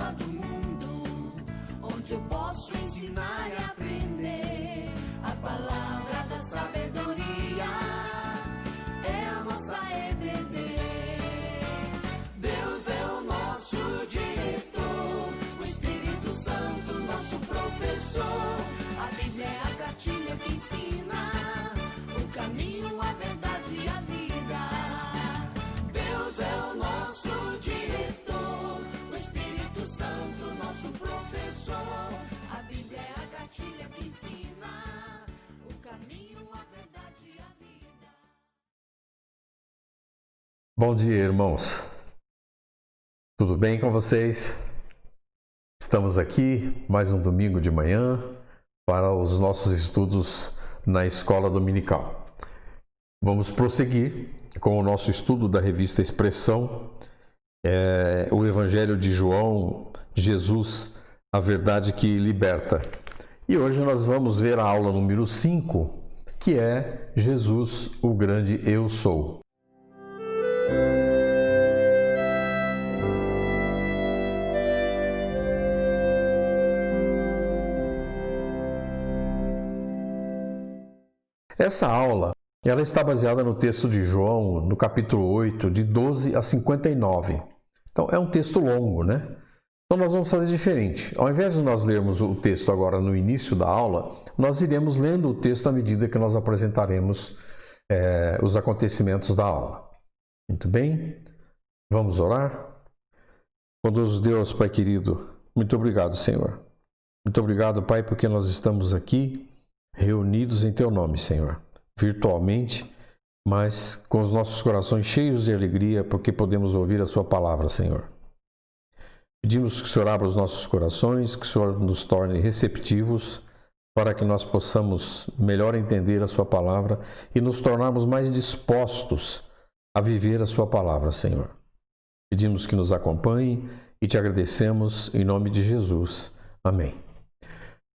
escola do mundo, onde eu posso ensinar e aprender. A palavra da sabedoria é a nossa EBD. Deus é o nosso diretor, o Espírito Santo nosso professor. A Bíblia é a cartilha que ensina o caminho, a verdade e a vida. Deus é o nosso diretor, o Espírito Santo nosso professor. A Bíblia é a cartilha que ensina o caminho, a verdade e a vida. Bom dia, irmãos. Tudo bem com vocês? Estamos aqui mais um domingo de manhã para os nossos estudos na escola dominical. Vamos prosseguir com o nosso estudo da revista Expressão, o Evangelho de João, Jesus, a verdade que liberta. E hoje nós vamos ver a aula número 5, que é Jesus, o grande Eu Sou. Essa aula, ela está baseada no texto de João, no capítulo 8, de 12 a 59. Então, é um texto longo, né? Então, nós vamos fazer diferente. Ao invés de nós lermos o texto agora no início da aula, nós iremos lendo o texto à medida que nós apresentaremos os acontecimentos da aula. Muito bem? Vamos orar? Bondoso Deus, Pai querido, muito obrigado, Senhor. Muito obrigado, Pai, porque nós estamos aqui reunidos em Teu nome, Senhor, virtualmente, mas com os nossos corações cheios de alegria, porque podemos ouvir a Sua palavra, Senhor. Pedimos que o Senhor abra os nossos corações, que o Senhor nos torne receptivos, para que nós possamos melhor entender a Sua palavra e nos tornarmos mais dispostos a viver a Sua palavra, Senhor. Pedimos que nos acompanhe e te agradecemos em nome de Jesus. Amém.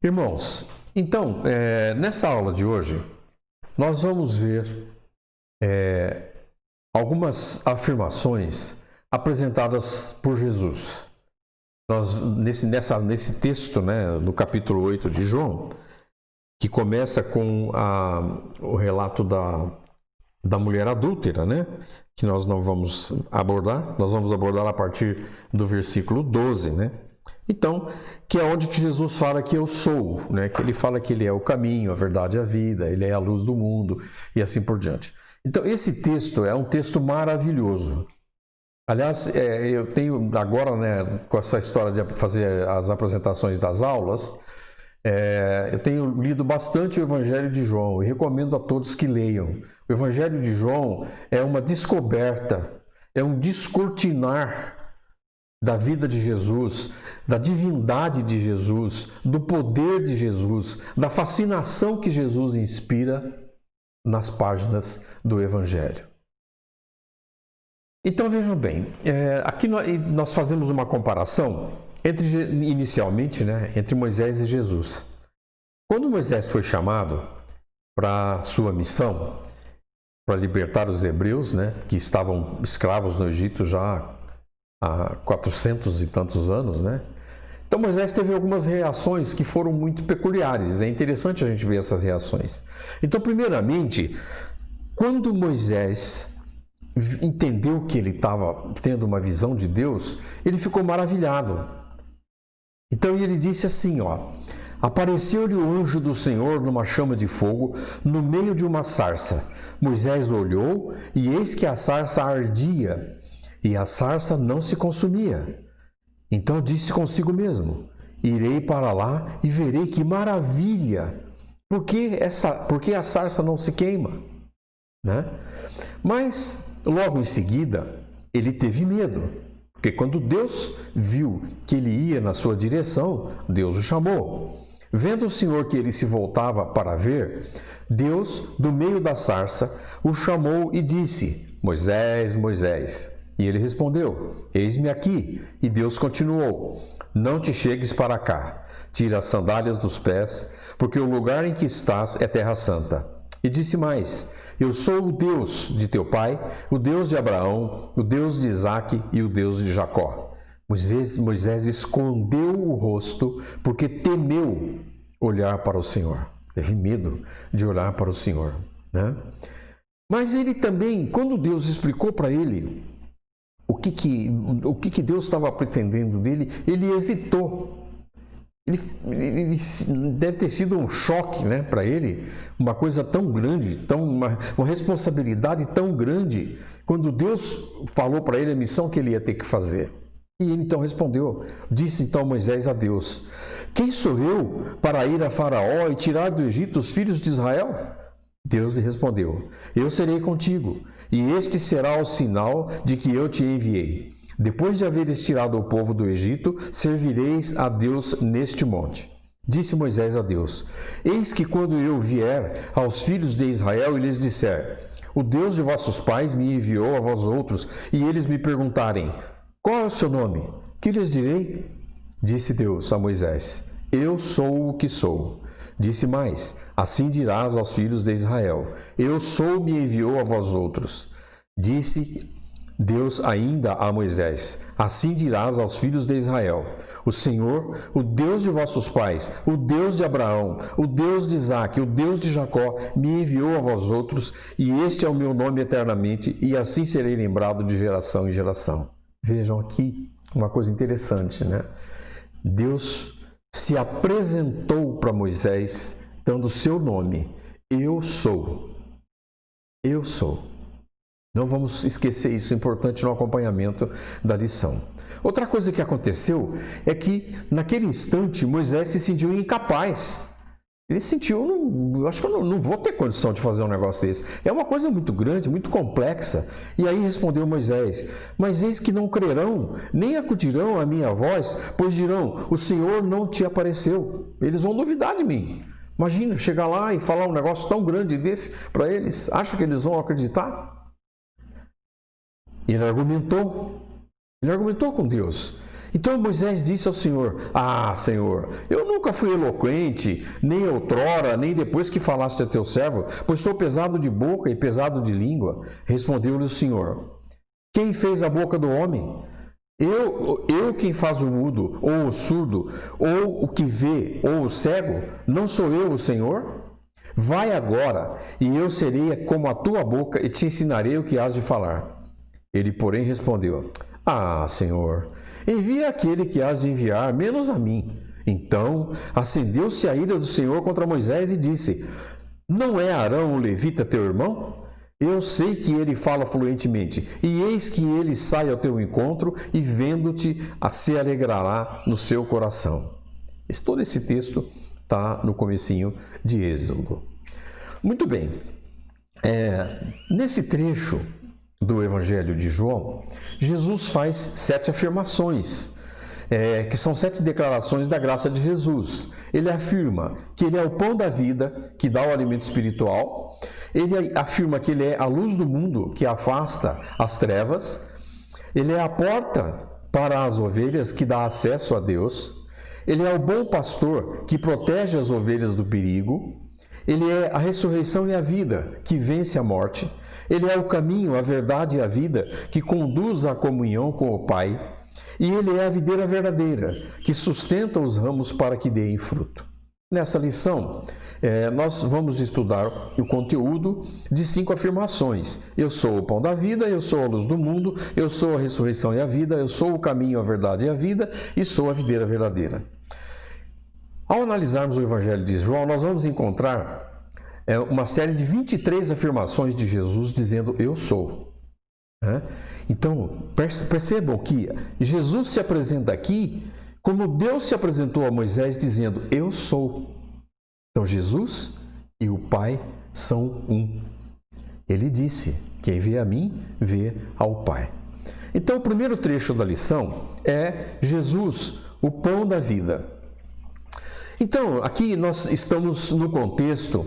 Irmãos, então, nessa aula de hoje, nós vamos ver algumas afirmações apresentadas por Jesus. Nesse texto, né, no capítulo 8 de João, que começa com o relato da mulher adúltera, né, que nós não vamos abordar, nós vamos abordar a partir do versículo 12, né? Então, que é onde que Jesus fala que eu sou, né? Que ele fala que ele é o caminho, a verdade e a vida, ele é a luz do mundo e assim por diante. Então, esse texto é um texto maravilhoso. Aliás, eu tenho agora, né, com essa história de fazer as apresentações das aulas, eu tenho lido bastante o Evangelho de João e recomendo a todos que leiam. O Evangelho de João é uma descoberta, é um descortinar da vida de Jesus, da divindade de Jesus, do poder de Jesus, da fascinação que Jesus inspira nas páginas do Evangelho. Então vejam bem, aqui nós fazemos uma comparação inicialmente, né, entre Moisés e Jesus. Quando Moisés foi chamado para sua missão, para libertar os hebreus, né, que estavam escravos no Egito já há 400 e tantos anos, né? Então Moisés teve algumas reações que foram muito peculiares. É interessante a gente ver essas reações. Então, primeiramente, quando Moisés entendeu que ele estava tendo uma visão de Deus, ele ficou maravilhado. Então ele disse assim, apareceu-lhe o anjo do Senhor numa chama de fogo, no meio de uma sarça. Moisés olhou e eis que a sarça ardia, e a sarça não se consumia. Então disse consigo mesmo, irei para lá e verei que maravilha, por que a sarça não se queima? Né? Mas, logo em seguida, ele teve medo, porque quando Deus viu que ele ia na sua direção, Deus o chamou. Vendo o Senhor que ele se voltava para ver, Deus, do meio da sarça, o chamou e disse, Moisés, Moisés. E ele respondeu, eis-me aqui. E Deus continuou, não te chegues para cá, tira as sandálias dos pés, porque o lugar em que estás é terra santa. E disse mais, eu sou o Deus de teu pai, o Deus de Abraão, o Deus de Isaque e o Deus de Jacó. Moisés escondeu o rosto porque temeu olhar para o Senhor. Teve medo de olhar para o Senhor, né? Mas ele também, quando Deus explicou para ele o que Deus estava pretendendo dele, ele hesitou. Ele deve ter sido um choque, né, para ele, uma coisa tão grande, uma responsabilidade tão grande, quando Deus falou para ele a missão que ele ia ter que fazer. E ele então respondeu, disse então Moisés a Deus: quem sou eu para ir a Faraó e tirar do Egito os filhos de Israel? Deus lhe respondeu: eu serei contigo, e este será o sinal de que eu te enviei. Depois de haveres tirado o povo do Egito, servireis a Deus neste monte. Disse Moisés a Deus: eis que quando eu vier aos filhos de Israel e lhes disser: o Deus de vossos pais me enviou a vós outros, e eles me perguntarem: qual é o seu nome? Que lhes direi? Disse Deus a Moisés: eu sou o que sou. Disse mais: assim dirás aos filhos de Israel: eu sou, me enviou a vós outros. Disse Deus ainda a Moisés: assim dirás aos filhos de Israel: o Senhor, o Deus de vossos pais, o Deus de Abraão, o Deus de Isaque, o Deus de Jacó, me enviou a vós outros, e este é o meu nome eternamente, e assim serei lembrado de geração em geração. Vejam aqui uma coisa interessante, né? Deus se apresentou para Moisés dando o seu nome: eu sou. Eu sou. Não vamos esquecer isso, é importante no acompanhamento da lição. Outra coisa que aconteceu é que, naquele instante, Moisés se sentiu incapaz. Ele sentiu, eu acho que eu não vou ter condição de fazer um negócio desse. É uma coisa muito grande, muito complexa. E aí respondeu Moisés: mas eis que não crerão, nem acudirão à minha voz, pois dirão: o Senhor não te apareceu. Eles vão duvidar de mim. Imagina, chegar lá e falar um negócio tão grande desse para eles. Acha que eles vão acreditar? Ele argumentou com Deus. Então Moisés disse ao Senhor: ah, Senhor, eu nunca fui eloquente, nem outrora, nem depois que falaste a teu servo, pois sou pesado de boca e pesado de língua. Respondeu-lhe o Senhor: quem fez a boca do homem? Eu quem faz o mudo, ou o surdo, ou o que vê, ou o cego? Não sou eu o Senhor? Vai agora, e eu serei como a tua boca, e te ensinarei o que has de falar. Ele, porém, respondeu: ah, Senhor, envia aquele que has de enviar, menos a mim. Então acendeu-se a ira do Senhor contra Moisés e disse: não é Arão o levita teu irmão? Eu sei que ele fala fluentemente, e eis que ele sai ao teu encontro, e vendo-te, se alegrará no seu coração. Todo esse texto está no comecinho de Êxodo. Muito bem, nesse trecho do Evangelho de João, Jesus faz 7 afirmações, que são 7 declarações da graça de Jesus. Ele afirma que ele é o pão da vida, que dá o alimento espiritual. Ele afirma que ele é a luz do mundo, que afasta as trevas. Ele é a porta para as ovelhas, que dá acesso a Deus. Ele é o bom pastor, que protege as ovelhas do perigo. Ele é a ressurreição e a vida, que vence a morte. Ele é o caminho, a verdade e a vida, que conduz à comunhão com o Pai. E ele é a videira verdadeira, que sustenta os ramos para que deem fruto. Nessa lição, nós vamos estudar o conteúdo de 5 afirmações. Eu sou o pão da vida, eu sou a luz do mundo, eu sou a ressurreição e a vida, eu sou o caminho, a verdade e a vida, e sou a videira verdadeira. Ao analisarmos o Evangelho de João, nós vamos encontrar uma série de 23 afirmações de Jesus dizendo: eu sou. Então, percebam que Jesus se apresenta aqui como Deus se apresentou a Moisés dizendo: eu sou. Então, Jesus e o Pai são um. Ele disse: quem vê a mim, vê ao Pai. Então, o primeiro trecho da lição é Jesus, o pão da vida. Então, aqui nós estamos no contexto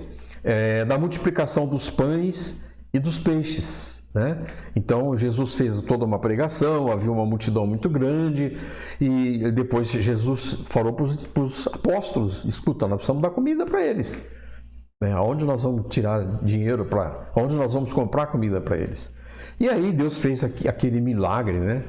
da multiplicação dos pães e dos peixes, né? Então Jesus fez toda uma pregação, havia uma multidão muito grande, e depois Jesus falou para os apóstolos: escuta, nós precisamos dar comida para eles, né? Aonde nós vamos tirar dinheiro onde nós vamos comprar comida para eles? E aí Deus fez aquele milagre, né?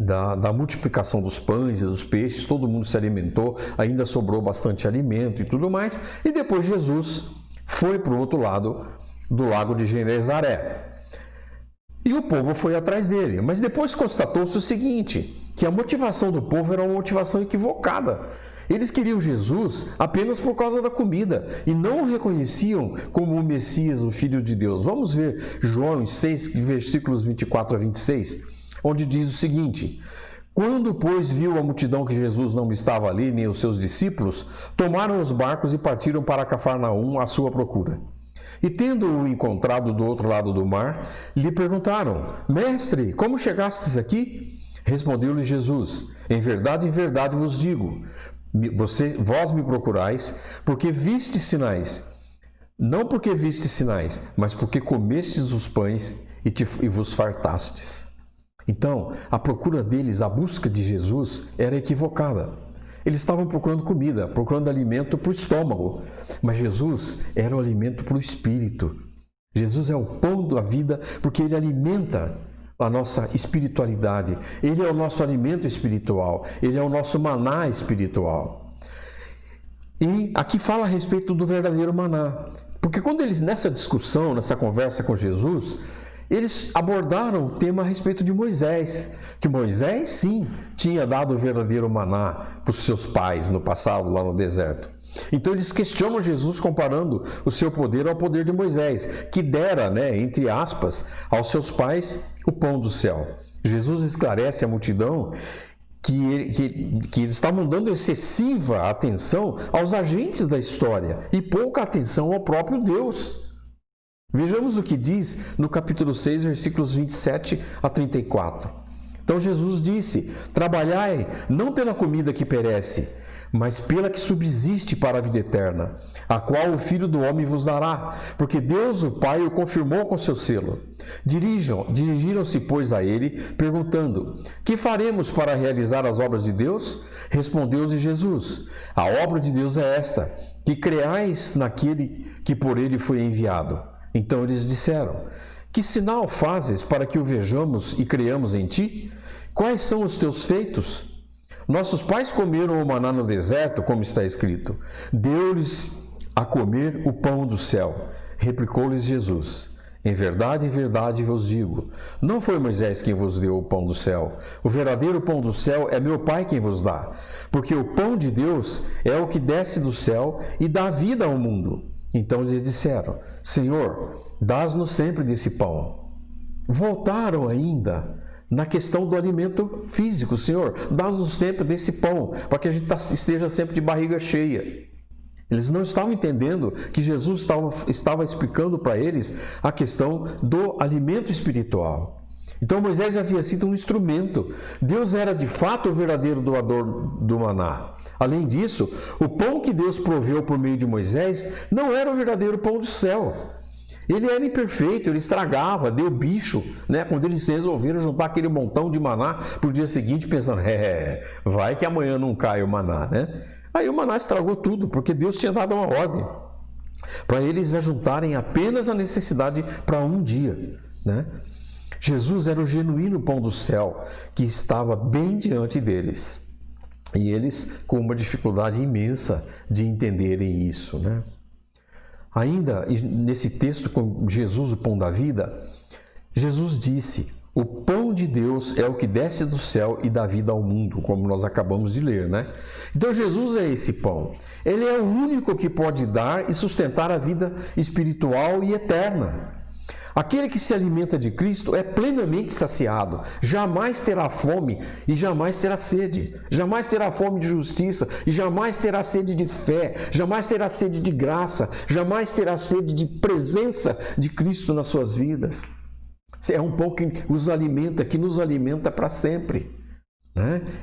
da multiplicação dos pães e dos peixes, todo mundo se alimentou, ainda sobrou bastante alimento e tudo mais, e depois Jesus foi para o outro lado do lago de Genezaré. E o povo foi atrás dele, mas depois constatou-se o seguinte, que a motivação do povo era uma motivação equivocada. Eles queriam Jesus apenas por causa da comida e não o reconheciam como o Messias, o Filho de Deus. Vamos ver João 6, versículos 24 a 26, onde diz o seguinte: quando, pois, viu a multidão que Jesus não estava ali, nem os seus discípulos, tomaram os barcos e partiram para Cafarnaum à sua procura. E tendo-o encontrado do outro lado do mar, lhe perguntaram: Mestre, como chegastes aqui? Respondeu-lhe Jesus: em verdade vos digo, vós me procurais, porque vistes sinais. Não porque vistes sinais, mas porque comestes os pães e vos fartastes. Então, a procura deles, a busca de Jesus, era equivocada. Eles estavam procurando comida, procurando alimento para o estômago, mas Jesus era o alimento para o espírito. Jesus é o pão da vida porque ele alimenta a nossa espiritualidade. Ele é o nosso alimento espiritual, ele é o nosso maná espiritual. E aqui fala a respeito do verdadeiro maná, porque quando eles, nessa discussão, nessa conversa com Jesus, eles abordaram o tema a respeito de Moisés, que Moisés, sim, tinha dado o verdadeiro maná para os seus pais no passado, lá no deserto. Então eles questionam Jesus comparando o seu poder ao poder de Moisés, que dera, entre aspas, aos seus pais o pão do céu. Jesus esclarece à multidão que eles estavam dando excessiva atenção aos agentes da história e pouca atenção ao próprio Deus. Vejamos o que diz no capítulo 6, versículos 27 a 34. Então Jesus disse: trabalhai não pela comida que perece, mas pela que subsiste para a vida eterna, a qual o Filho do Homem vos dará, porque Deus o Pai o confirmou com seu selo. Dirigiram-se, pois, a ele, perguntando: que faremos para realizar as obras de Deus? Respondeu-lhe Jesus: a obra de Deus é esta, que creais naquele que por ele foi enviado. Então eles disseram: que sinal fazes para que o vejamos e creiamos em ti? Quais são os teus feitos? Nossos pais comeram o maná no deserto, como está escrito. Deu-lhes a comer o pão do céu. Replicou-lhes Jesus: em verdade vos digo, não foi Moisés quem vos deu o pão do céu. O verdadeiro pão do céu é meu Pai quem vos dá. Porque o pão de Deus é o que desce do céu e dá vida ao mundo. Então lhes disseram: Senhor, dás-nos sempre desse pão. Voltaram ainda na questão do alimento físico. Senhor, dá-nos sempre desse pão, para que a gente esteja sempre de barriga cheia. Eles não estavam entendendo que Jesus estava explicando para eles a questão do alimento espiritual. Então Moisés havia sido um instrumento. Deus era de fato o verdadeiro doador do maná. Além disso, o pão que Deus proveu por meio de Moisés não era o verdadeiro pão do céu. Ele era imperfeito, ele estragava, deu bicho, quando eles resolveram juntar aquele montão de maná para o dia seguinte, pensando: vai que amanhã não cai o maná, Aí o maná estragou tudo, porque Deus tinha dado uma ordem para eles ajuntarem apenas a necessidade para um dia, Jesus era o genuíno pão do céu que estava bem diante deles. E eles com uma dificuldade imensa de entenderem isso, Ainda nesse texto com Jesus, o pão da vida, Jesus disse: o pão de Deus é o que desce do céu e dá vida ao mundo, como nós acabamos de ler, Então Jesus é esse pão. Ele é o único que pode dar e sustentar a vida espiritual e eterna. Aquele que se alimenta de Cristo é plenamente saciado, jamais terá fome e jamais terá sede, jamais terá fome de justiça e jamais terá sede de fé, jamais terá sede de graça, jamais terá sede de presença de Cristo nas suas vidas. É um pão que nos alimenta para sempre.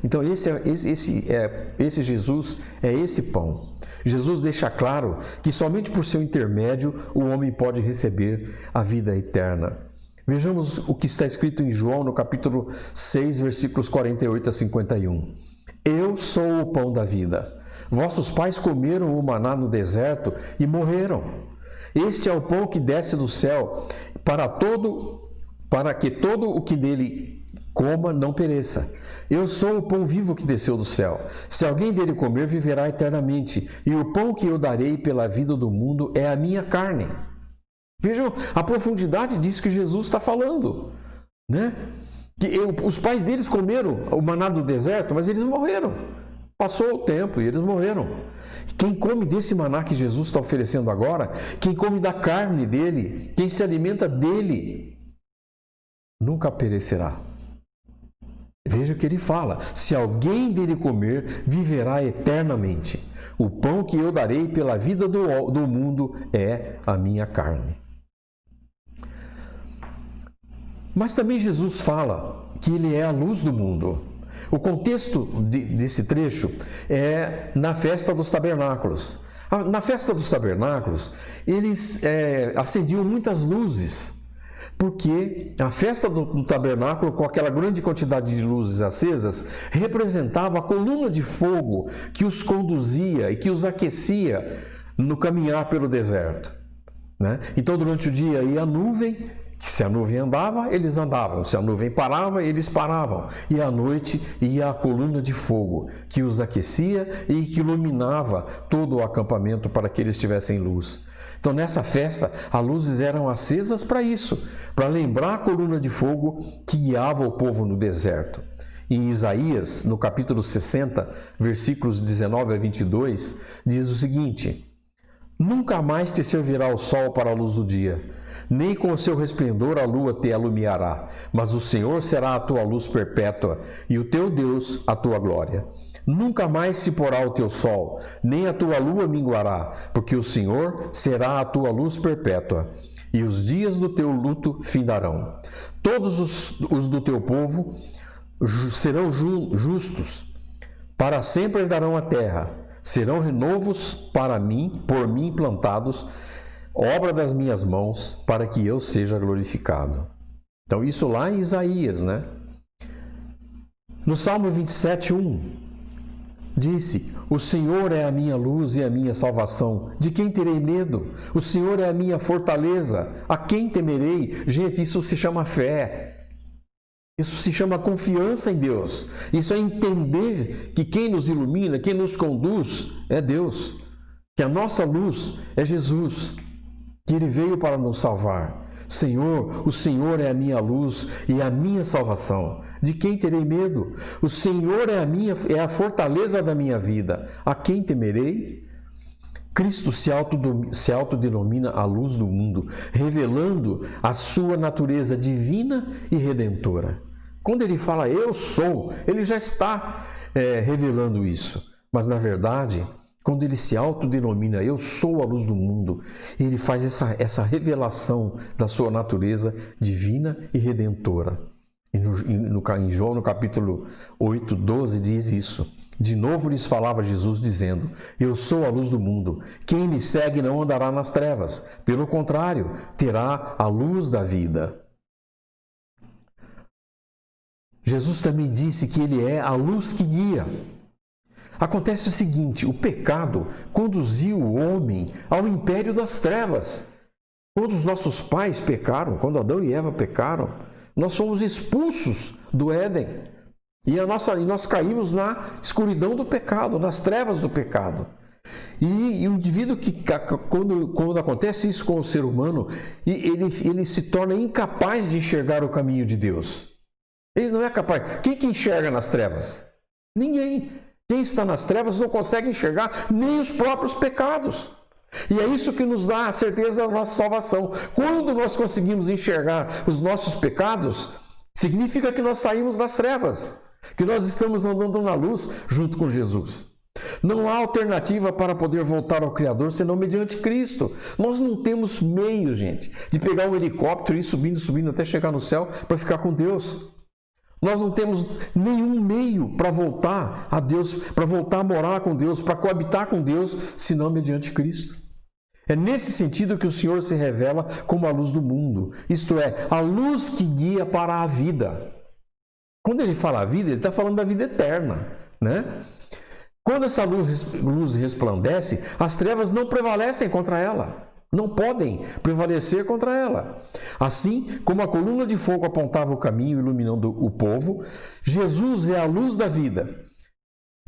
Então esse Jesus é esse pão. Jesus deixa claro que somente por seu intermédio o homem pode receber a vida eterna. Vejamos o que está escrito em João no capítulo 6, versículos 48 a 51. Eu sou o pão da vida. Vossos pais comeram o maná no deserto e morreram. Este é o pão que desce do céu para que todo o que dele coma, não pereça. Eu sou o pão vivo que desceu do céu. Se alguém dele comer, viverá eternamente. E o pão que eu darei pela vida do mundo é a minha carne. Vejam a profundidade disso que Jesus está falando, né? Os pais deles comeram o maná do deserto, mas eles morreram. Passou o tempo e eles morreram. Quem come desse maná que Jesus está oferecendo agora, quem come da carne dele, quem se alimenta dele, nunca perecerá. Veja o que ele fala: se alguém dele comer, viverá eternamente. O pão que eu darei pela vida do mundo é a minha carne. Mas também Jesus fala que ele é a luz do mundo. O contexto desse trecho é na festa dos tabernáculos. Na festa dos tabernáculos, eles acendiam muitas luzes, porque a festa do tabernáculo, com aquela grande quantidade de luzes acesas, representava a coluna de fogo que os conduzia e que os aquecia no caminhar pelo deserto, né? Então, durante o dia ia a nuvem. Se a nuvem andava, eles andavam. Se a nuvem parava, eles paravam. E à noite ia a coluna de fogo, que os aquecia e que iluminava todo o acampamento para que eles tivessem luz. Então, nessa festa, as luzes eram acesas para isso, para lembrar a coluna de fogo que guiava o povo no deserto. Em Isaías, no capítulo 60, versículos 19 a 22, diz o seguinte: nunca mais te servirá o sol para a luz do dia, nem com o seu resplendor a lua te alumiará, mas o Senhor será a tua luz perpétua, e o teu Deus a tua glória. Nunca mais se porá o teu sol, nem a tua lua minguará, porque o Senhor será a tua luz perpétua, e os dias do teu luto findarão. Todos os do teu povo serão justos, para sempre herdarão a terra, serão renovos por mim plantados, obra das minhas mãos, para que eu seja glorificado. Então, isso lá em Isaías, né? No Salmo 27:1, disse: o Senhor é a minha luz e a minha salvação, de quem terei medo? O Senhor é a minha fortaleza, a quem temerei? Gente, isso se chama fé. Isso se chama confiança em Deus. Isso é entender que quem nos ilumina, quem nos conduz é Deus. Que a nossa luz é Jesus, que Ele veio para nos salvar. Senhor, o Senhor é a minha luz e a minha salvação. De quem terei medo? O Senhor é a fortaleza da minha vida. A quem temerei? Cristo se autodenomina a luz do mundo, revelando a sua natureza divina e redentora. Quando ele fala eu sou, ele já está revelando isso. Mas na verdade, quando ele se autodenomina eu sou a luz do mundo, ele faz essa revelação da sua natureza divina e redentora. Em João, no capítulo 8, 12, diz isso. De novo lhes falava Jesus, dizendo: eu sou a luz do mundo. Quem me segue não andará nas trevas. Pelo contrário, terá a luz da vida. Jesus também disse que Ele é a luz que guia. Acontece o seguinte: o pecado conduziu o homem ao império das trevas. Quando os nossos pais pecaram, quando Adão e Eva pecaram, nós fomos expulsos do Éden. E nós caímos na escuridão do pecado, nas trevas do pecado. E o indivíduo que, quando acontece isso com o ser humano, ele se torna incapaz de enxergar o caminho de Deus. Ele não é capaz. Quem que enxerga nas trevas? Ninguém. Quem está nas trevas não consegue enxergar nem os próprios pecados. E é isso que nos dá a certeza da nossa salvação. Quando nós conseguimos enxergar os nossos pecados, significa que nós saímos das trevas, que nós estamos andando na luz junto com Jesus. Não há alternativa para poder voltar ao Criador senão mediante Cristo. Nós não temos meio, gente, de pegar um helicóptero e ir subindo até chegar no céu para ficar com Deus. Nós não temos nenhum meio para voltar a Deus, para voltar a morar com Deus, para coabitar com Deus, senão mediante Cristo. É nesse sentido que o Senhor se revela como a luz do mundo, isto é, a luz que guia para a vida. Quando ele fala a vida, ele está falando da vida eterna, né? Quando essa luz resplandece, as trevas não prevalecem contra ela. Não podem prevalecer contra ela. Assim como a coluna de fogo apontava o caminho, iluminando o povo, Jesus é a luz da vida,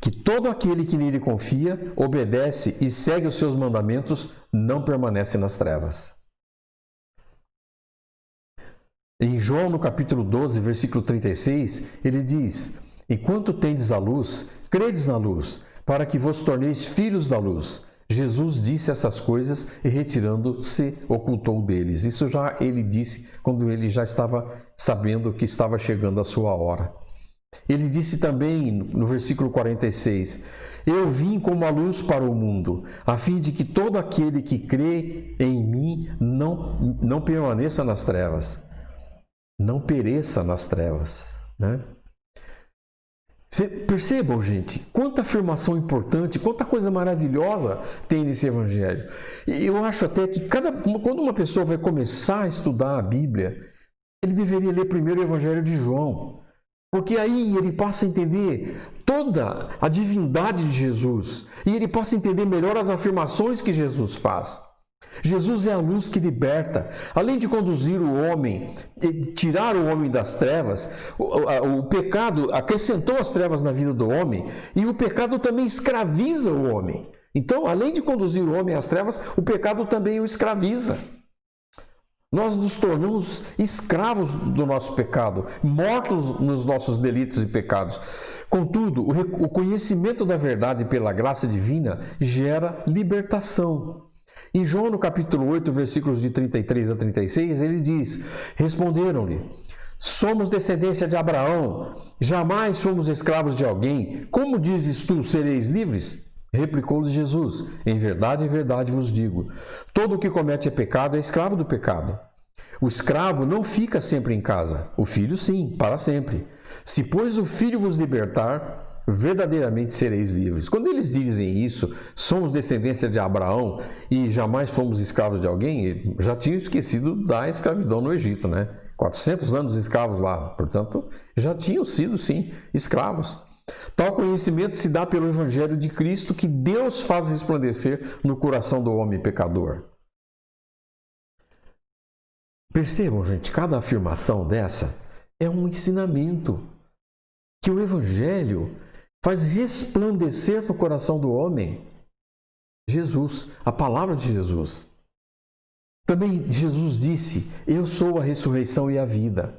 que todo aquele que nele confia, obedece e segue os seus mandamentos, não permanece nas trevas. Em João, no capítulo 12, versículo 36, ele diz: enquanto tendes a luz, credes na luz, para que vos torneis filhos da luz. Jesus disse essas coisas e, retirando-se, ocultou deles. Isso já ele disse quando ele já estava sabendo que estava chegando a sua hora. Ele disse também no versículo 46: eu vim como a luz para o mundo, a fim de que todo aquele que crê em mim não permaneça nas trevas, não pereça nas trevas, né? Percebam, gente, quanta afirmação importante, quanta coisa maravilhosa tem nesse evangelho. E eu acho até que quando uma pessoa vai começar a estudar a Bíblia, ele deveria ler primeiro o evangelho de João, porque aí ele passa a entender toda a divindade de Jesus e ele passa a entender melhor as afirmações que Jesus faz. Jesus é a luz que liberta. Além de conduzir o homem, tirar o homem das trevas, o pecado acrescentou as trevas na vida do homem e o pecado também escraviza o homem. Então, além de conduzir o homem às trevas, o pecado também o escraviza. Nós nos tornamos escravos do nosso pecado, mortos nos nossos delitos e pecados. Contudo, o conhecimento da verdade pela graça divina gera libertação. Em João, no capítulo 8, versículos de 33 a 36, ele diz: responderam-lhe: somos descendência de Abraão, jamais fomos escravos de alguém. Como dizes tu, sereis livres? Replicou-lhes Jesus: em verdade vos digo, todo o que comete pecado é escravo do pecado. O escravo não fica sempre em casa, o filho sim, para sempre. Se, pois, o filho vos libertar, verdadeiramente sereis livres. Quando eles dizem isso, somos descendência de Abraão e jamais fomos escravos de alguém, já tinham esquecido da escravidão no Egito, né? 400 anos escravos lá, portanto, já tinham sido, sim, escravos. Tal conhecimento se dá pelo Evangelho de Cristo, que Deus faz resplandecer no coração do homem pecador. Percebam, gente, cada afirmação dessa é um ensinamento que o Evangelho faz resplandecer no coração do homem Jesus, a palavra de Jesus. Também Jesus disse: eu sou a ressurreição e a vida.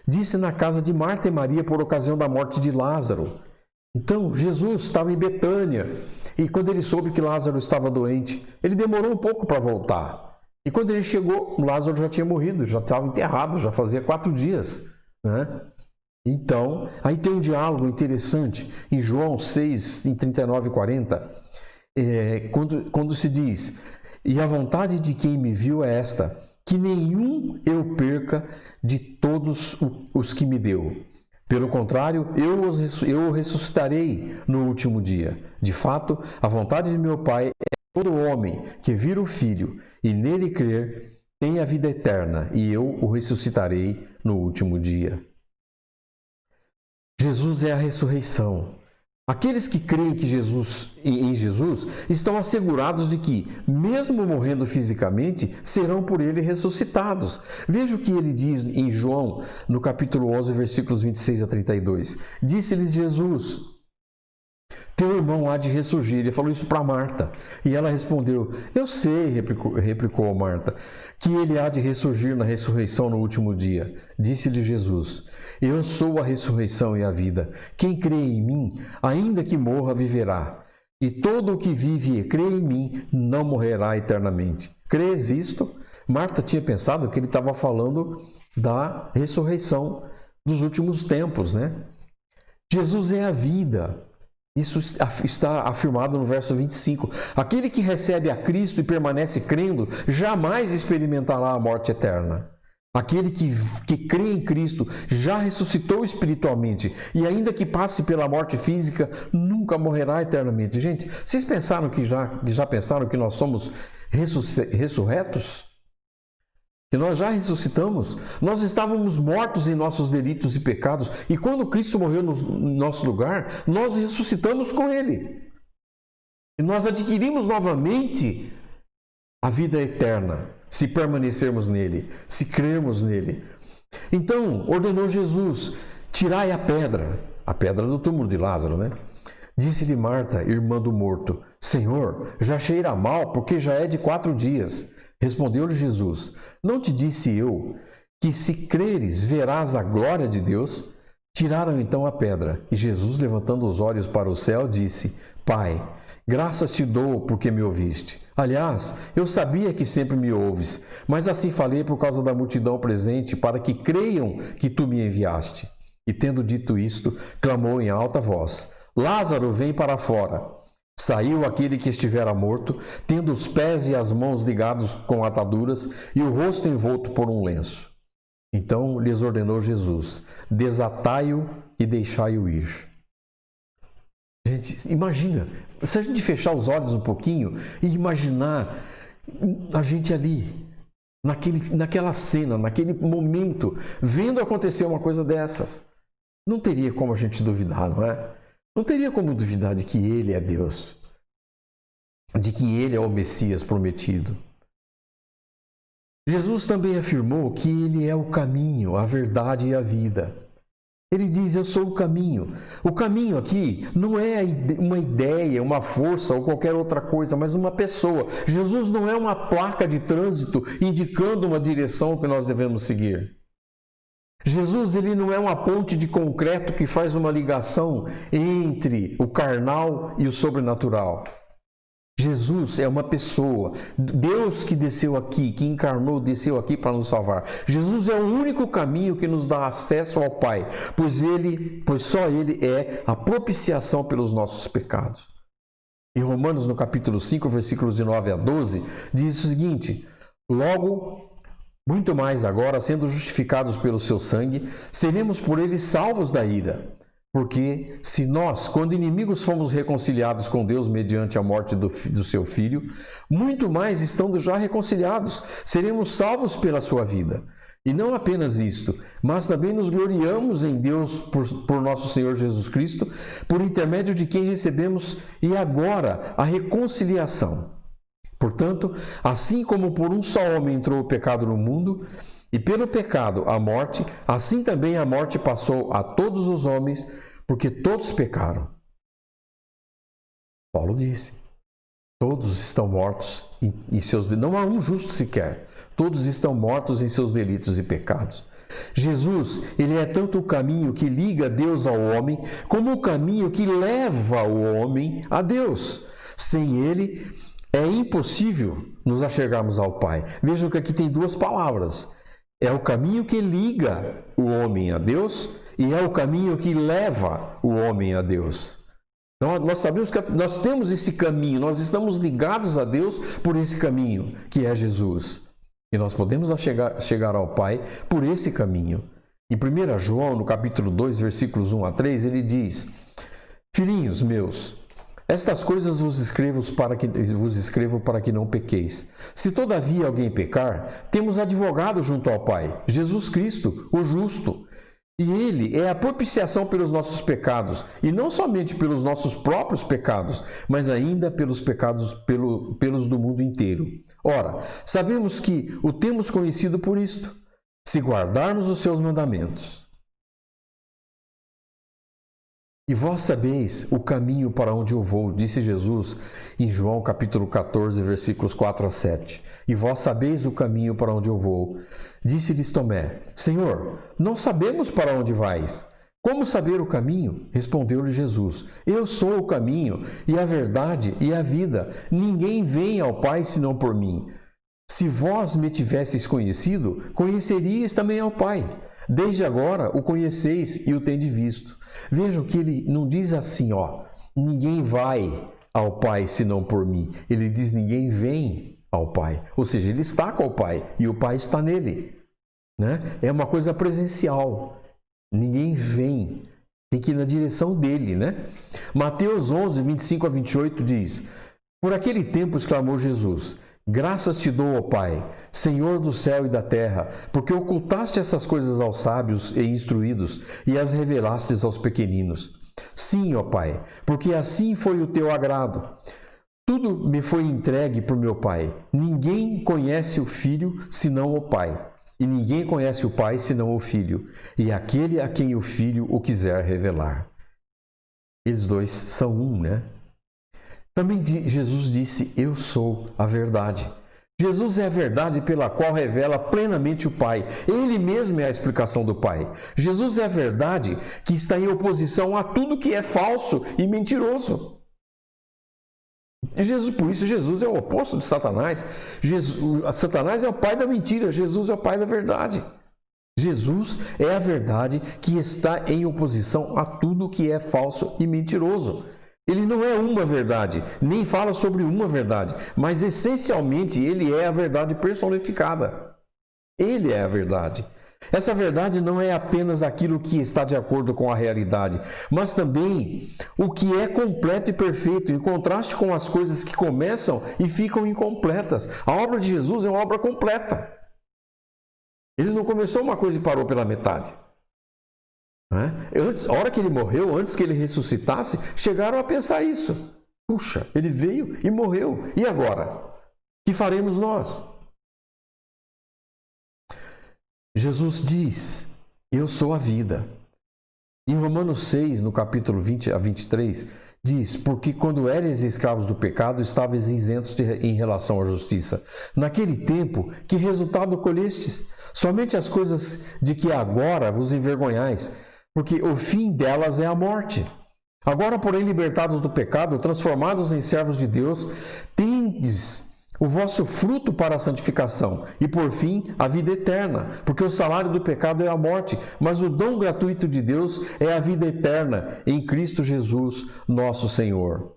Disse na casa de Marta e Maria por ocasião da morte de Lázaro. Então, Jesus estava em Betânia e quando ele soube que Lázaro estava doente, ele demorou um pouco para voltar. E quando ele chegou, Lázaro já tinha morrido, já estava enterrado, já fazia 4 dias, né? Então, aí tem um diálogo interessante em João 6, em 39 e 40, quando se diz: e a vontade de quem me viu é esta, que nenhum eu perca de todos os que me deu. Pelo contrário, eu o ressuscitarei no último dia. De fato, a vontade de meu Pai é que todo homem que vir o Filho e nele crer tem a vida eterna, e eu o ressuscitarei no último dia. Jesus é a ressurreição. Aqueles que creem em Jesus estão assegurados de que, mesmo morrendo fisicamente, serão por ele ressuscitados. Veja o que ele diz em João, no capítulo 11, versículos 26 a 32. Disse-lhes Jesus: teu irmão há de ressurgir. Ele falou isso para Marta. E ela respondeu: eu sei, replicou Marta, que ele há de ressurgir na ressurreição no último dia. Disse-lhe Jesus: eu sou a ressurreição e a vida. Quem crê em mim, ainda que morra, viverá. E todo o que vive e crê em mim não morrerá eternamente. Crês isto? Marta tinha pensado que ele estava falando da ressurreição dos últimos tempos, né? Jesus é a vida. Isso está afirmado no verso 25. Aquele que recebe a Cristo e permanece crendo, jamais experimentará a morte eterna. Aquele que crê em Cristo já ressuscitou espiritualmente e ainda que passe pela morte física, nunca morrerá eternamente. Gente, vocês pensaram que já pensaram que nós somos ressurretos? Que nós já ressuscitamos? Nós estávamos mortos em nossos delitos e pecados e quando Cristo morreu no nosso lugar, nós ressuscitamos com Ele. E nós adquirimos novamente a vida eterna, se permanecermos nele, se crermos nele. Então, ordenou Jesus: tirai a pedra do túmulo de Lázaro, né? Disse-lhe Marta, irmã do morto: Senhor, já cheira mal, porque já é de 4 dias. Respondeu-lhe Jesus: não te disse eu que, se creres, verás a glória de Deus? Tiraram então a pedra, e Jesus, levantando os olhos para o céu, disse: Pai, graças te dou porque me ouviste. Aliás, eu sabia que sempre me ouves, mas assim falei por causa da multidão presente, para que creiam que tu me enviaste. E tendo dito isto, clamou em alta voz: Lázaro, vem para fora. Saiu aquele que estivera morto, tendo os pés e as mãos ligados com ataduras e o rosto envolto por um lenço. Então lhes ordenou Jesus: desatai-o e deixai-o ir. Gente, imagina, se a gente fechar os olhos um pouquinho e imaginar a gente ali, naquela cena, naquele momento, vendo acontecer uma coisa dessas, não teria como a gente duvidar, não é? Não teria como duvidar de que Ele é Deus, de que Ele é o Messias prometido. Jesus também afirmou que Ele é o caminho, a verdade e a vida. Ele diz: eu sou o caminho. O caminho aqui não é uma ideia, uma força ou qualquer outra coisa, mas uma pessoa. Jesus não é uma placa de trânsito indicando uma direção que nós devemos seguir. Jesus, ele não é uma ponte de concreto que faz uma ligação entre o carnal e o sobrenatural. Jesus é uma pessoa, Deus que desceu aqui, que encarnou, desceu aqui para nos salvar. Jesus é o único caminho que nos dá acesso ao Pai, pois só Ele é a propiciação pelos nossos pecados. Em Romanos, no capítulo 5, versículos de 9 a 12, diz o seguinte: logo, muito mais agora, sendo justificados pelo seu sangue, seremos por ele salvos da ira. Porque se nós, quando inimigos, fomos reconciliados com Deus mediante a morte do seu Filho, muito mais, estando já reconciliados, seremos salvos pela sua vida. E não apenas isto, mas também nos gloriamos em Deus por nosso Senhor Jesus Cristo, por intermédio de quem recebemos e agora a reconciliação. Portanto, assim como por um só homem entrou o pecado no mundo, e pelo pecado a morte, assim também a morte passou a todos os homens, porque todos pecaram. Paulo disse: todos estão mortos em seus delitos. Não há um justo sequer. Todos estão mortos em seus delitos e pecados. Jesus, ele é tanto o caminho que liga Deus ao homem, como o caminho que leva o homem a Deus. Sem ele, é impossível nos achegarmos ao Pai. Vejam que aqui tem 2 palavras. É o caminho que liga o homem a Deus e é o caminho que leva o homem a Deus. Então, nós sabemos que nós temos esse caminho, nós estamos ligados a Deus por esse caminho, que é Jesus. E nós podemos chegar ao Pai por esse caminho. Em 1 João, no capítulo 2, versículos 1 a 3, ele diz: filhinhos meus, estas coisas vos escrevo para que não pequeis. Se todavia alguém pecar, temos advogado junto ao Pai, Jesus Cristo, o justo. E Ele é a propiciação pelos nossos pecados, e não somente pelos nossos próprios pecados, mas ainda pelos pecados pelos do mundo inteiro. Ora, sabemos que o temos conhecido por isto, se guardarmos os seus mandamentos. E vós sabeis o caminho para onde eu vou, disse Jesus em João capítulo 14, versículos 4 a 7. E vós sabeis o caminho para onde eu vou. Disse-lhes Tomé: Senhor, não sabemos para onde vais. Como saber o caminho? Respondeu-lhe Jesus: eu sou o caminho, e a verdade, e a vida. Ninguém vem ao Pai senão por mim. Se vós me tivesseis conhecido, conheceríeis também ao Pai. Desde agora o conheceis e o tendes visto. Vejam que ele não diz assim, ninguém vai ao Pai senão por mim. Ele diz: ninguém vem ao Pai. Ou seja, ele está com o Pai e o Pai está nele. Né? É uma coisa presencial. Ninguém vem. Tem que ir na direção dele. Né? Mateus 11, 25 a 28 diz: por aquele tempo exclamou Jesus: graças te dou, ó Pai, Senhor do céu e da terra, porque ocultaste essas coisas aos sábios e instruídos e as revelastes aos pequeninos. Sim, ó Pai, porque assim foi o teu agrado. Tudo me foi entregue por meu Pai. Ninguém conhece o Filho senão o Pai. E ninguém conhece o Pai senão o Filho, e aquele a quem o Filho o quiser revelar. Eles dois são um, né? Também Jesus disse, eu sou a verdade. Jesus é a verdade pela qual revela plenamente o Pai. Ele mesmo é a explicação do Pai. Jesus é a verdade que está em oposição a tudo que é falso e mentiroso. Por isso Jesus é o oposto de Satanás. Satanás é o pai da mentira, Jesus é o pai da verdade. Jesus é a verdade que está em oposição a tudo que é falso e mentiroso. Ele não é uma verdade, nem fala sobre uma verdade, mas essencialmente ele é a verdade personificada. Ele é a verdade. Essa verdade não é apenas aquilo que está de acordo com a realidade, mas também o que é completo e perfeito, em contraste com as coisas que começam e ficam incompletas. A obra de Jesus é uma obra completa. Ele não começou uma coisa e parou pela metade. A hora que ele morreu, antes que ele ressuscitasse, chegaram a pensar isso. Puxa, ele veio e morreu. E agora? O que faremos nós? Jesus diz, eu sou a vida. Em Romanos 6, no capítulo 20 a 23, diz, porque quando éreis escravos do pecado, estáveis isentos em relação à justiça. Naquele tempo, que resultado colhestes? Somente as coisas de que agora vos envergonhais, porque o fim delas é a morte. Agora, porém, libertados do pecado, transformados em servos de Deus, tendes o vosso fruto para a santificação e, por fim, a vida eterna, porque o salário do pecado é a morte, mas o dom gratuito de Deus é a vida eterna em Cristo Jesus, nosso Senhor.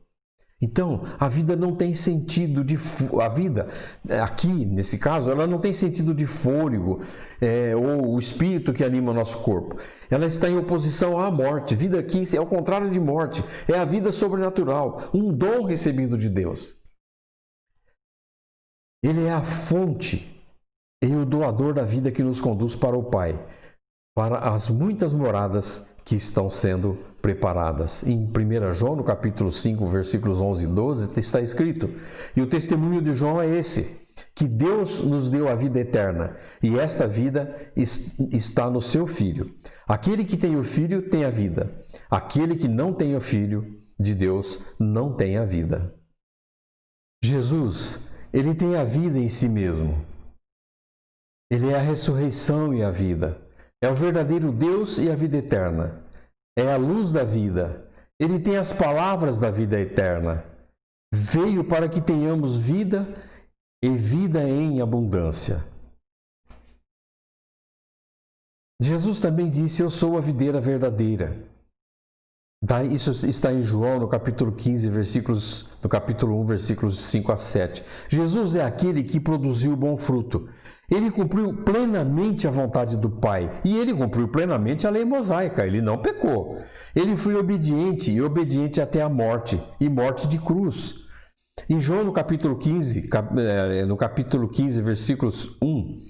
Então, a vida não tem sentido de... A vida, aqui, nesse caso, ela não tem sentido de fôlego, ou o espírito que anima o nosso corpo. Ela está em oposição à morte. Vida aqui é o contrário de morte. É a vida sobrenatural, um dom recebido de Deus. Ele é a fonte e o doador da vida que nos conduz para o Pai, para as muitas moradas que estão sendo preparadas. Em 1 João, no capítulo 5, versículos 11 e 12, está escrito, e o testemunho de João é esse, que Deus nos deu a vida eterna, e esta vida está no seu Filho. Aquele que tem o Filho tem a vida. Aquele que não tem o Filho de Deus não tem a vida. Jesus, ele tem a vida em si mesmo. Ele é a ressurreição e a vida. É o verdadeiro Deus e a vida eterna. É a luz da vida. Ele tem as palavras da vida eterna. Veio para que tenhamos vida e vida em abundância. Jesus também disse, eu sou a videira verdadeira. Isso está em João, no capítulo 15, no capítulo 1, versículos 5 a 7. Jesus é aquele que produziu bom fruto. Ele cumpriu plenamente a vontade do Pai. E ele cumpriu plenamente a lei mosaica. Ele não pecou. Ele foi obediente e obediente até a morte, e morte de cruz. Em João, no capítulo 15, versículos 1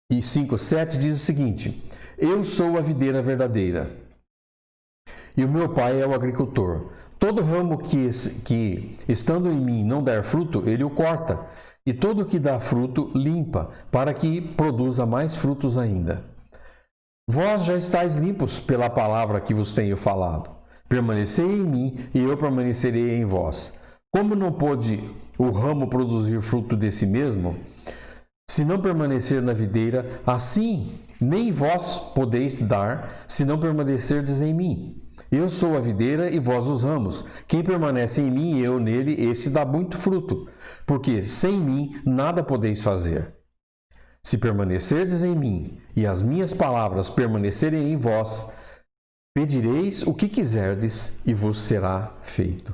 e 5, 7, diz o seguinte, eu sou a videira verdadeira, e o meu Pai é o agricultor. Todo ramo que estando em mim não der fruto, ele o corta, e todo que dá fruto, limpa, para que produza mais frutos ainda. Vós já estáis limpos pela palavra que vos tenho falado. Permanecei em mim, e eu permanecerei em vós. Como não pode o ramo produzir fruto de si mesmo, se não permanecer na videira, assim nem vós podeis dar, se não permanecerdes em mim. Eu sou a videira e vós os ramos. Quem permanece em mim e eu nele, esse dá muito fruto, porque sem mim nada podeis fazer. Se permanecerdes em mim e as minhas palavras permanecerem em vós, pedireis o que quiserdes e vos será feito.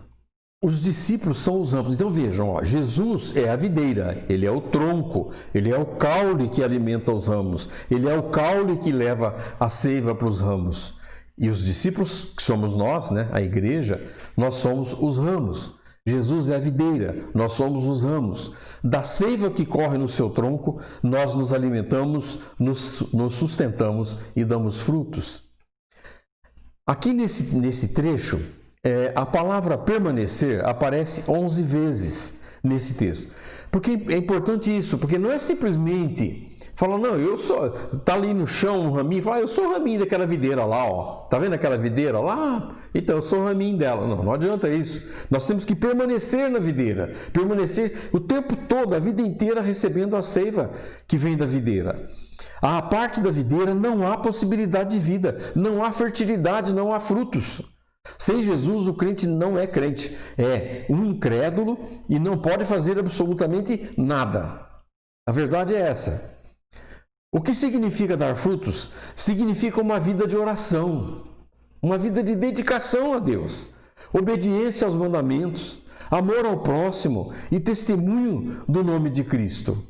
Os discípulos são os ramos. Então vejam, Jesus é a videira, ele é o tronco, ele é o caule que alimenta os ramos, ele é o caule que leva a seiva para os ramos. E os discípulos, que somos nós, né, a igreja, nós somos os ramos. Jesus é a videira, nós somos os ramos. Da seiva que corre no seu tronco, nós nos alimentamos, nos sustentamos e damos frutos. Aqui nesse trecho, A palavra permanecer aparece 11 vezes nesse texto. Porque é importante isso, porque não é simplesmente falar, não, eu sou, tá ali no chão um raminho, fala, eu sou o raminho daquela videira lá, ó. Tá vendo aquela videira lá? Então eu sou o raminho dela. Não, não adianta isso. Nós temos que permanecer na videira, permanecer o tempo todo, a vida inteira recebendo a seiva que vem da videira. À parte da videira não há possibilidade de vida, não há fertilidade, não há frutos. Sem Jesus, o crente não é crente, é um incrédulo e não pode fazer absolutamente nada. A verdade é essa. O que significa dar frutos? Significa uma vida de oração, uma vida de dedicação a Deus, obediência aos mandamentos, amor ao próximo e testemunho do nome de Cristo.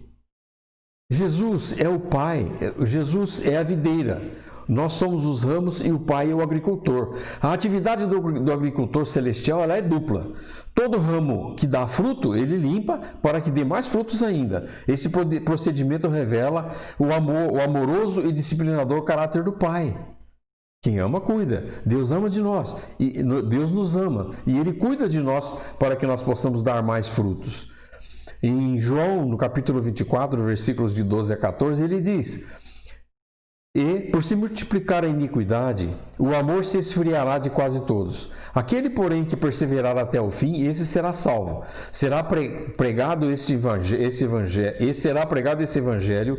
Jesus é o Pai, Jesus é a videira. Nós somos os ramos e o Pai é o agricultor. A atividade do agricultor celestial ela é dupla. Todo ramo que dá fruto, ele limpa para que dê mais frutos ainda. Esse procedimento revela o amoroso e disciplinador caráter do Pai. Quem ama, cuida. Deus ama de nós. E Deus nos ama. E Ele cuida de nós para que nós possamos dar mais frutos. Em João, no capítulo 24, versículos de 12 a 14, ele diz: E, por se multiplicar a iniquidade, o amor se esfriará de quase todos. Aquele, porém, que perseverar até o fim, esse será salvo. Será pregado esse evangelho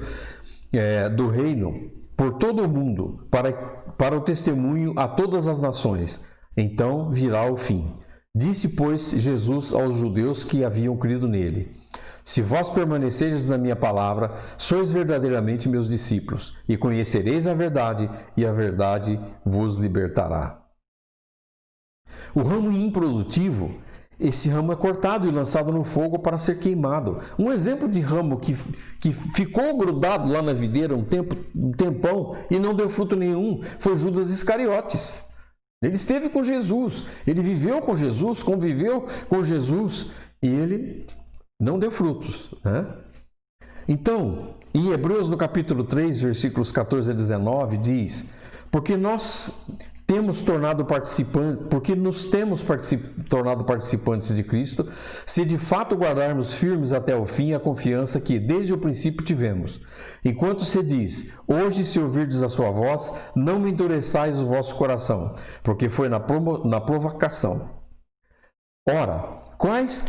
do reino por todo o mundo, para o testemunho a todas as nações. Então virá o fim. Disse, pois, Jesus aos judeus que haviam crido nele: Se vós permanecereis na minha palavra, sois verdadeiramente meus discípulos, e conhecereis a verdade, e a verdade vos libertará. O ramo improdutivo, esse ramo é cortado e lançado no fogo para ser queimado. Um exemplo de ramo que ficou grudado lá na videira um tempão e não deu fruto nenhum foi Judas Iscariotes. Ele esteve com Jesus, ele viveu com Jesus, conviveu com Jesus, e ele não deu frutos, né? Então, em Hebreus, no capítulo 3, versículos 14 a 19, diz: Porque nos temos tornado participantes de Cristo, se de fato guardarmos firmes até o fim a confiança que desde o princípio tivemos. Enquanto se diz: Hoje, se ouvirdes a sua voz, não me endureçais o vosso coração, porque foi na provocação. Ora, quais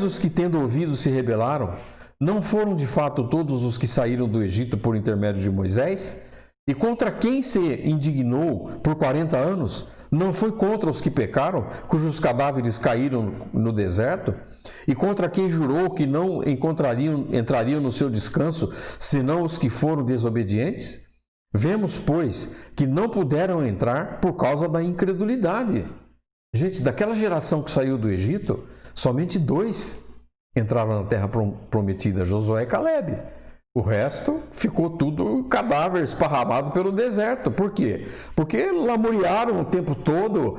os que, tendo ouvido, se rebelaram? Não foram de fato todos os que saíram do Egito por intermédio de Moisés? E contra quem se indignou por 40 anos? Não foi contra os que pecaram, cujos cadáveres caíram no deserto? E contra quem jurou que não entrariam no seu descanso, senão os que foram desobedientes? Vemos, pois, que não puderam entrar por causa da incredulidade. Gente, daquela geração que saiu do Egito, somente 2 entraram na terra prometida, Josué e Caleb. O resto ficou tudo cadáver esparramado pelo deserto. Por quê? Porque lamuriaram o tempo todo,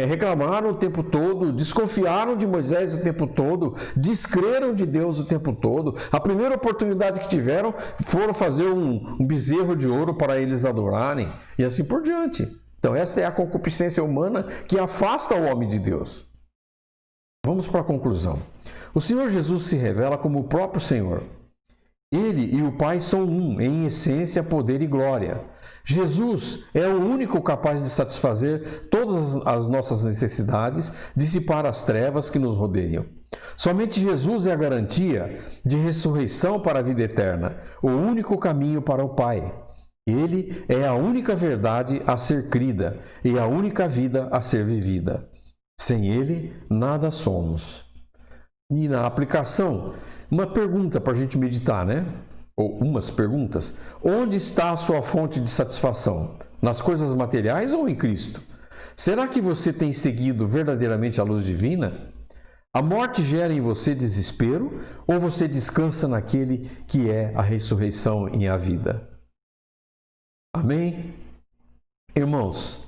reclamaram o tempo todo, desconfiaram de Moisés o tempo todo, descreram de Deus o tempo todo. A primeira oportunidade que tiveram foram fazer um bezerro de ouro para eles adorarem e assim por diante. Então essa é a concupiscência humana que afasta o homem de Deus. Vamos para a conclusão. O Senhor Jesus se revela como o próprio Senhor. Ele e o Pai são um, em essência, poder e glória. Jesus é o único capaz de satisfazer todas as nossas necessidades, dissipar as trevas que nos rodeiam. Somente Jesus é a garantia de ressurreição para a vida eterna, o único caminho para o Pai. Ele é a única verdade a ser crida e a única vida a ser vivida. Sem Ele, nada somos. E na aplicação, uma pergunta para a gente meditar, né? Ou umas perguntas. Onde está a sua fonte de satisfação? Nas coisas materiais ou em Cristo? Será que você tem seguido verdadeiramente a luz divina? A morte gera em você desespero ou você descansa naquele que é a ressurreição e a vida? Amém? Irmãos,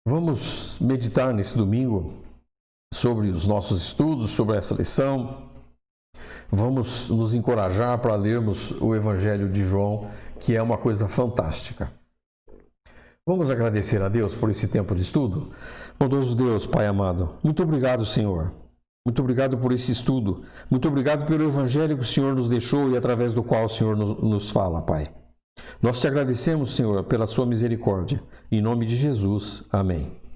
vamos meditar nesse domingo sobre os nossos estudos, sobre essa lição. Vamos nos encorajar para lermos o Evangelho de João, que é uma coisa fantástica. Vamos agradecer a Deus por esse tempo de estudo? Bondoso Deus, Pai amado, muito obrigado, Senhor. Muito obrigado por esse estudo. Muito obrigado pelo Evangelho que o Senhor nos deixou e através do qual o Senhor nos fala, Pai. Nós te agradecemos, Senhor, pela sua misericórdia. Em nome de Jesus. Amém.